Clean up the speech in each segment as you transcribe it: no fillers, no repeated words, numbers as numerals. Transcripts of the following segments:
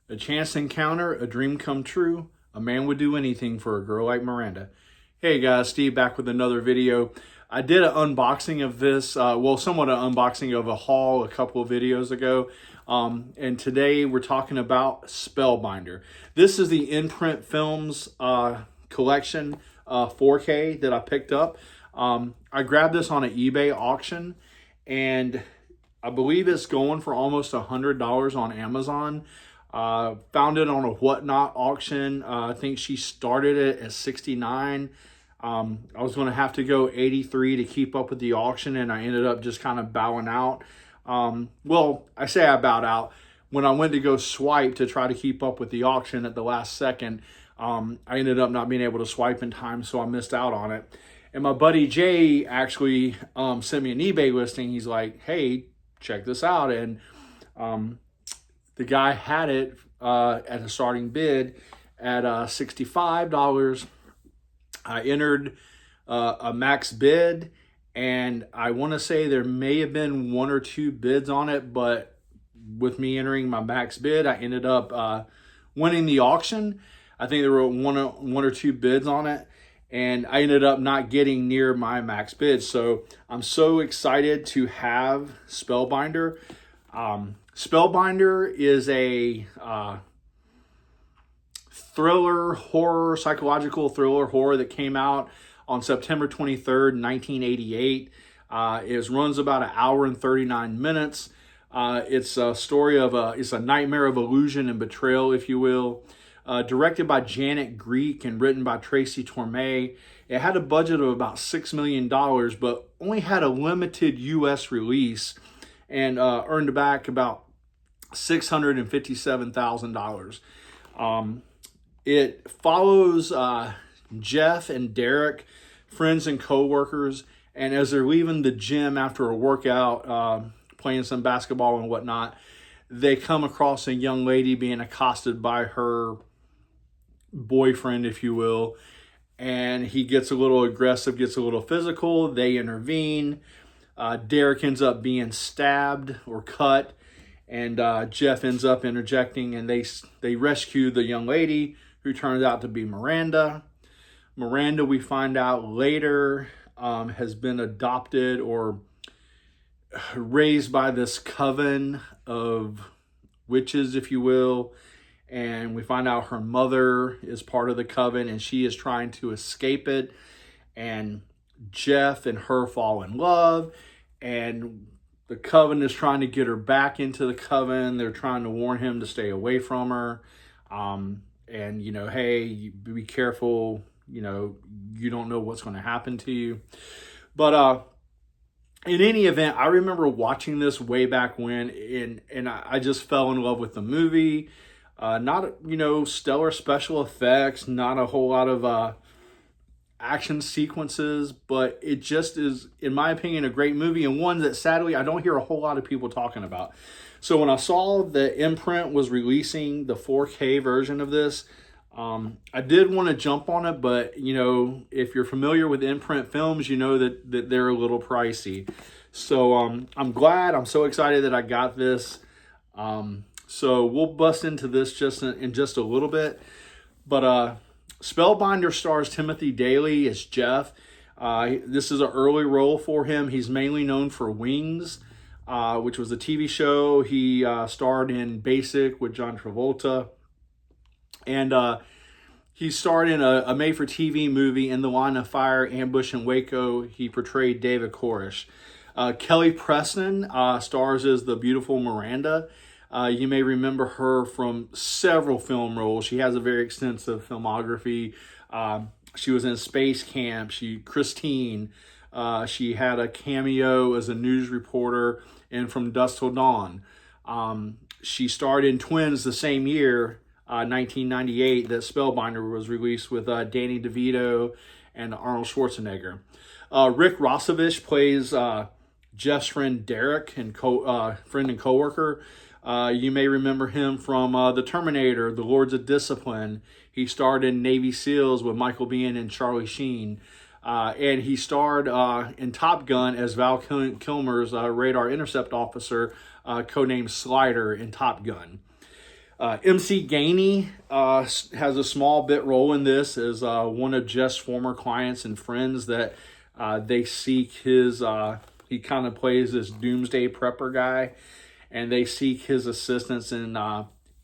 A chance encounter, a dream come true. A man would do anything for a girl like Miranda. Hey guys, Steve back with another video. I did an unboxing of this, somewhat an unboxing of a haul a couple of videos ago. And today we're talking about Spellbinder. This is the Imprint Films collection 4K that I picked up. I grabbed this on an eBay auction, and I believe it's going for almost $100 on Amazon. Found it on a Whatnot auction. I think she started it at 69. I was going to have to go 83 to keep up with the auction, and I ended up just kind of bowing out. I say I bowed out. When I went to go swipe to try to keep up with the auction at the last second, I ended up not being able to swipe in time, so I missed out on it. And my buddy Jay actually sent me an eBay listing. He's like, hey, check this out. And the guy had it at a starting bid at $65. I entered a max bid, and I want to say there may have been one or two bids on it, but with me entering my max bid, I ended up winning the auction. I think there were one or two bids on it, and I ended up not getting near my max bid. So I'm so excited to have Spellbinder. Spellbinder is a thriller horror, psychological thriller horror that came out on September 23rd, 1988. It runs about an hour and 39 minutes. It's a story of it's a nightmare of illusion and betrayal, if you will. Directed by Janet Greek and written by Tracy Torme. It had a budget of about $6 million, but only had a limited U.S. release and earned back about $657,000. It follows Jeff and Derek, friends and co-workers, and as they're leaving the gym after a workout, playing some basketball and whatnot, they come across a young lady being accosted by her boyfriend, if you will, and he gets a little aggressive, gets a little physical. They intervene. Derek ends up being stabbed or cut, and Jeff ends up interjecting, and they rescue the young lady, who turns out to be Miranda. Miranda, we find out later, has been adopted or raised by this coven of witches, if you will. And we find out her mother is part of the coven, and she is trying to escape it. And Jeff and her fall in love, and the coven is trying to get her back into the coven. They're trying to warn him to stay away from her. And, you know, hey, be careful, you know, you don't know what's going to happen to you. But in any event, I remember watching this way back when, and I just fell in love with the movie. Not, you know, stellar special effects, not a whole lot of action sequences, but it just is, in my opinion, a great movie, and one that sadly I don't hear a whole lot of people talking about. So when I saw that Imprint was releasing the 4K version of this, I did want to jump on it, but you know, if you're familiar with Imprint Films, you know that they're a little pricey. So I'm glad, I'm so excited that I got this. So we'll bust into this just in just a little bit, but Spellbinder stars Timothy Daly as Jeff. This is an early role for him. He's mainly known for Wings, which was a TV show. He starred in Basic with John Travolta. And he starred in a made-for-TV movie, In the Line of Fire, Ambush in Waco. He portrayed David Koresh. Kelly Preston stars as the beautiful Miranda. You may remember her from several film roles. She has a very extensive filmography. She was in Space Camp. Christine. She had a cameo as a news reporter in From Dusk Till Dawn. She starred in Twins the same year, 1998, that Spellbinder was released with Danny DeVito and Arnold Schwarzenegger. Rick Rossovich plays Jeff's friend Derek and friend and coworker. You may remember him from The Terminator, The Lords of Discipline. He starred in Navy SEALs with Michael Biehn and Charlie Sheen. And he starred in Top Gun as Val Kilmer's radar intercept officer, codenamed Slider in Top Gun. MC Gainey has a small bit role in this as one of Jeff's former clients and friends that they seek his, he kind of plays this doomsday prepper guy, and they seek his assistance in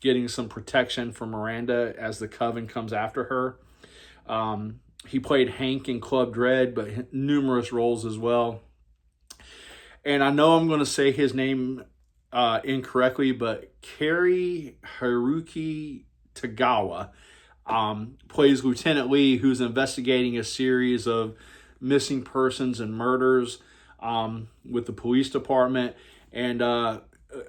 getting some protection for Miranda as the coven comes after her. He played Hank in Club Dread, but numerous roles as well. And I know I'm going to say his name incorrectly, but Kari Haruki Tagawa plays Lieutenant Lee, who's investigating a series of missing persons and murders with the police department. And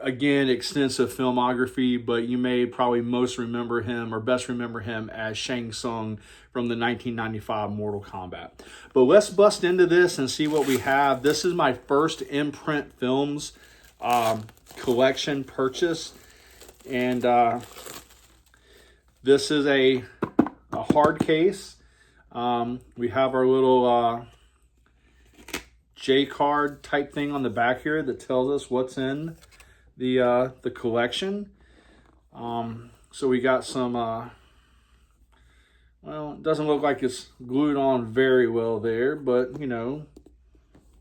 again, extensive filmography, but you may probably most remember him, or best remember him, as Shang Tsung from the 1995 Mortal Kombat. But let's bust into this and see what we have. This is my first Imprint Films collection purchase, and this is a hard case. We have our little J card type thing on the back here that tells us what's in the collection. So we got some well, it doesn't look like it's glued on very well there, but you know,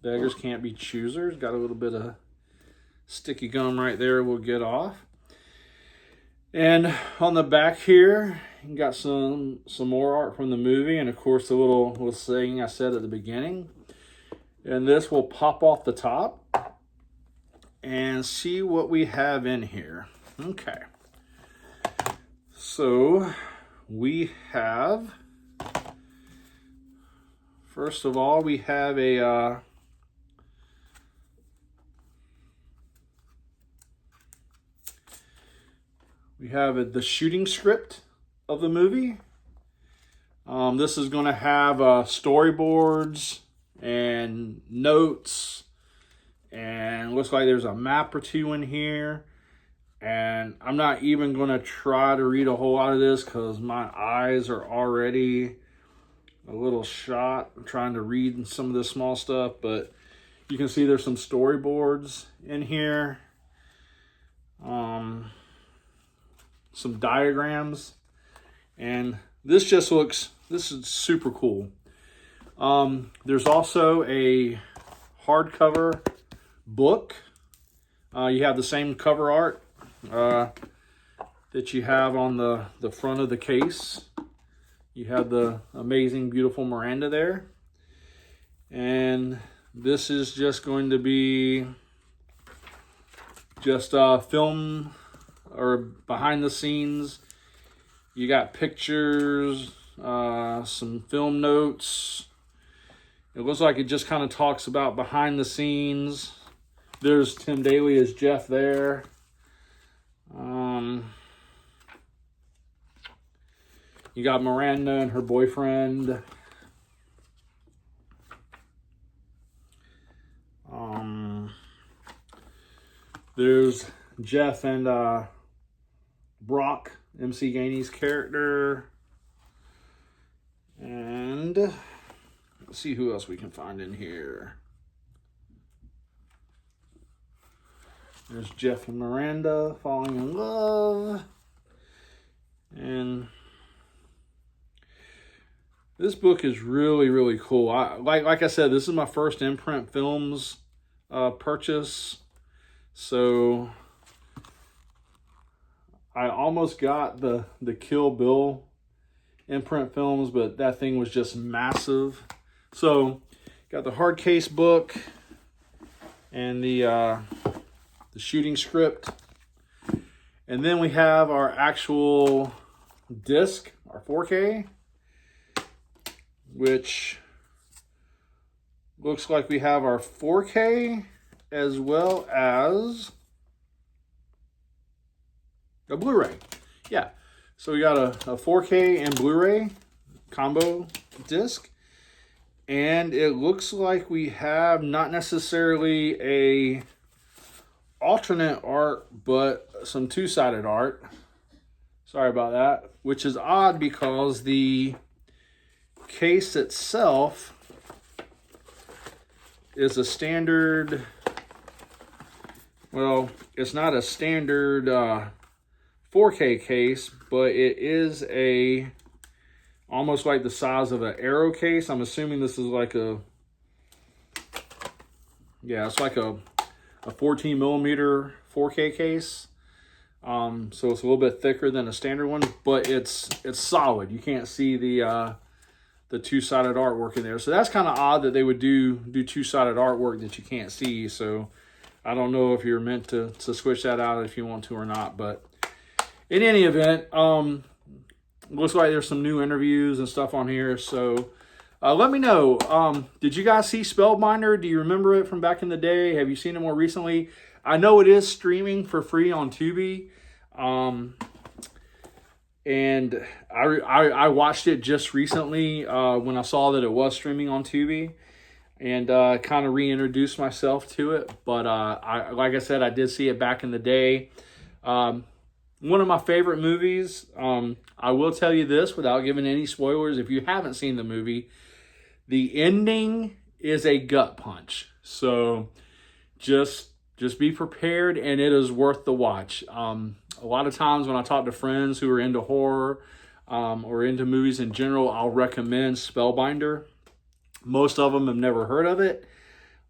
beggars can't be choosers. Got a little bit of sticky gum right there we'll get off. And on the back here, you got some more art from the movie, and of course the little saying I said at the beginning. And this will pop off the top and see what we have in here. Okay. So we have, first of all, we have a the shooting script of the movie. This is going to have storyboards and notes, and looks like there's a map or two in here. And I'm not even going to try to read a whole lot of this because my eyes are already a little shot. I'm trying to read some of this small stuff, but you can see there's some storyboards in here. Some diagrams, and this just looks, this is super cool. There's also a hardcover book. You have the same cover art that you have on the front of the case. You have the amazing, beautiful Miranda there. And this is just going to be just film or behind the scenes. You got pictures, some film notes. It looks like it just kind of talks about behind the scenes. There's Tim Daly as Jeff there. You got Miranda and her boyfriend. There's Jeff and Brock, MC Gainey's character. And let's see who else we can find in here. There's Jeff and Miranda falling in love. And this book is really, really cool. Like I said, this is my first Imprint Films purchase. So I almost got the Kill Bill Imprint Films, but that thing was just massive. So got the hard case book and the shooting script, and then we have our actual disc, our 4K, which looks like we have our 4K as well as a Blu-ray. Yeah, so we got a 4K and Blu-ray combo disc, and it looks like we have not necessarily a alternate art, but some two-sided art. Sorry about that, which is odd because the case itself is a standard, well, it's not a standard 4K case, but it is a almost like the size of an Arrow case. I'm assuming this is like a, yeah, it's like a 14 millimeter 4K case. So it's a little bit thicker than a standard one, but it's solid. You can't see the two-sided artwork in there. So that's kind of odd that they would do two-sided artwork that you can't see. So I don't know if you're meant to switch that out if you want to or not. But in any event, looks like there's some new interviews and stuff on here. So let me know. Did you guys see Spellbinder? Do you remember it from back in the day? Have you seen it more recently? I know it is streaming for free on Tubi. And I watched it just recently when I saw that it was streaming on Tubi, and kind of reintroduced myself to it. But like I said, I did see it back in the day. One of my favorite movies. I will tell you this without giving any spoilers. If you haven't seen the movie, the ending is a gut punch. So just be prepared, and it is worth the watch. A lot of times when I talk to friends who are into horror or into movies in general, I'll recommend Spellbinder. Most of them have never heard of it.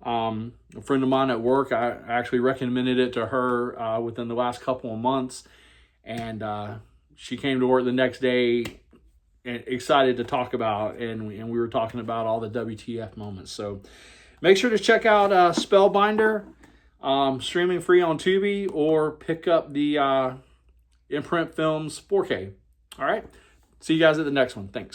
A friend of mine at work, I actually recommended it to her within the last couple of months. And she came to work the next day and excited to talk about, and we were talking about all the WTF moments. So make sure to check out Spellbinder. Streaming free on Tubi, or pick up the Imprint Films 4K. All right. See you guys at the next one. Thanks.